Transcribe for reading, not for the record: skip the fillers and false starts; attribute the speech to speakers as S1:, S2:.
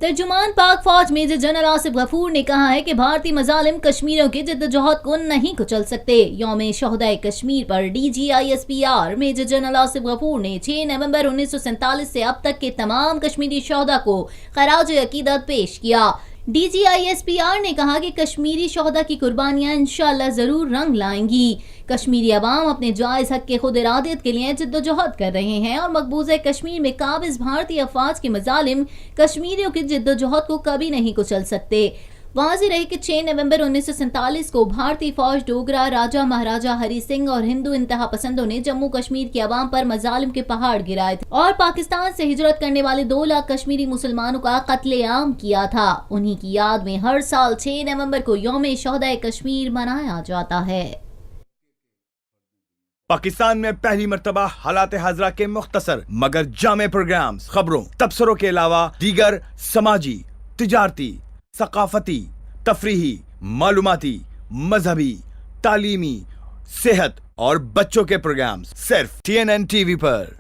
S1: तर्जुमान पाक फौज major general Asif Ghafoor ने कहा है कि भारतीय मजालिम कश्मीरियों की जद्दोजहद को नहीं कुचल सकते। यौम शोहदाए कश्मीर पर DGISPR major general Asif Ghafoor ने 6 नवंबर 1947 से अब तक के तमाम कश्मीरी शोहदा को खराज अकीदत पेश किया। DGISPR ने कहा कि कश्मीरी शोहदा की कुर्बानियां इंशाअल्लाह जरूर रंग लाएंगी। कश्मीरी अवाम अपने जायज़ हक के खुद इरादत के लिए जद्दोजहद कर रहे हैं और मकबूजा कश्मीर में काबिज भारतीय अफवाज के मजालिम कश्मीरियों की जद्दोजहद को कभी नहीं कुचल सकते। वाज़ेह रहे कि 6 नवंबर 1947 को भारतीय फौज, डोगरा, राजा महाराजा हरि सिंह और हिंदू इंतहा पसंदों ने जम्मू कश्मीर की आवाम पर मजालिम के पहाड़ गिराए थे और पाकिस्तान से हिजरत करने वाले 2 लाख कश्मीरी मुसलमानों का कत्लेआम किया था। उन्हीं की याद में हर साल 6 नवंबर को यौम शोहदाए कश्मीर मनाया जाता है।
S2: पाकिस्तान में पहली मर्तबा हालात हाजरा के मुख्तसर मगर जामे प्रोग्राम्स, खबरों, तबसरों के अलावा दीगर समाजी, तिजारती, सकाफती, तफरीही, मालूमाती, मजहबी, तालीमी, सेहत और बच्चों के प्रोग्राम्स सिर्फ TNN TV पर।